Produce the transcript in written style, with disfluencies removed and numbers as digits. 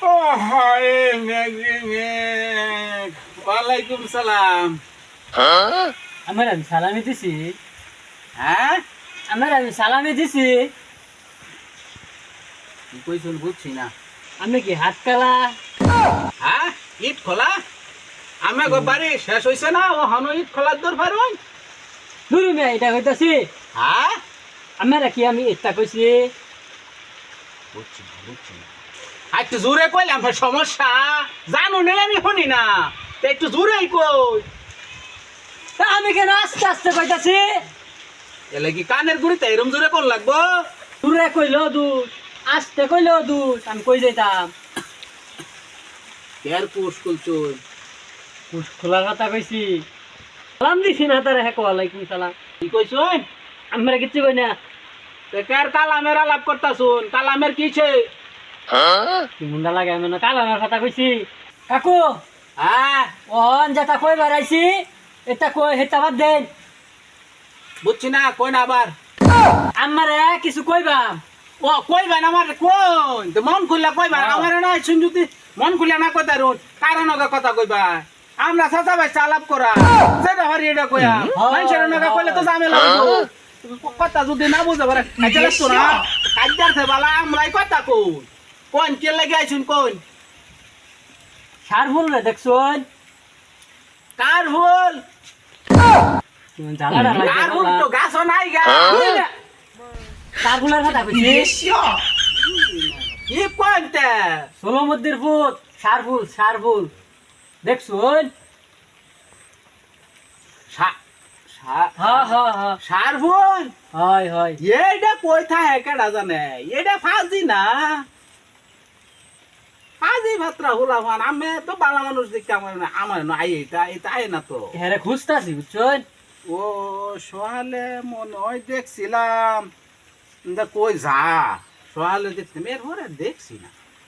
ও হায় মেঘ। ওয়ালাইকুম সালাম। আমি সালামি দিছি। হ্যাঁ আমি সালামি দিছি। কি কইছুন বুঝছি না। আমি কি হাত কালা? হ্যাঁ ঈদ খোলা আমি বাড়ি শেষ হইছে না ও হন ঈদ খোলার দূর পারুন। দুরু মিয়া এটা কইতাছি। হ্যাঁ কি আমি এটা কইছি? বুঝছি না বুঝছি না। একটু জোরে কইলাম সমস্যা জানো নেই আমি শুনি না তা একটু জোরেই কই। তা আমি কেন আস্তে আস্তে কইতাছি? এলে কি কানের গুড়িতে এরম জোরে কোন লাগবো? দূরে কইলো দুধ, আস্তে কইলো দুধ, আমি কই যাইতাম। এর কোষ কইছুন। পুষ খোলার কথা কইছি। সালাম দিছি না তারে হ্যাঁ ওয়ালাইকুম সালাম। কি কইছুন? আমরা কিচ্ছু কই না। তে কার কালামের আলাপ করতাছুন কালামের কিছে? কি মুন্ডা লাগে আমি না কালামের কথা কইছি। কাকু হ্যাঁ ওহন যেটা কই বেড়াইছি এটা কই হেটা বাদ দেন। বুঝছি না কই না আবার। আমারে কিছু কইবাম। ও কইবেন আমার কোন তো মন খুললা কইবা আমার না শুন যদি মন খুললা না কইতা রুন কারণ ওকে কথা কইবা আমরা সাসা ভাই চালাপ করা সেটা হরি এটা কইয়া মানুষের নাকা কইলে তো ঝামেলা হইব কথা যদি না বুঝে পারে আজকে তো না কাজদার থে বালা আমরাই কথা কোন কোন কে লাগি আইছুন কোন সার ফুল রে দেখছুন? কার ভুল জ্বালাটা কার ভুল তো গাছ নাই গা সার ফুলের কথা কইছি। কি কোনতে সোলমদ্দির ফুল সার ফুল দেখছুন? সার ভুল হয় হয় এইটা কইথা হেকেডা জানে এটা ফাজি না ফাজি ভাত্রা হুলা ফান আমি তো বালা মানুষ দেখতে আমার না আই এটা এটা আয় না তো হেরে খুঁজতাছি বুঝছুন? ও সোহালে মনে হয় দেখছিলাম কই যা সোহালে দেখছি মেয়ের ঘরে দেখছি না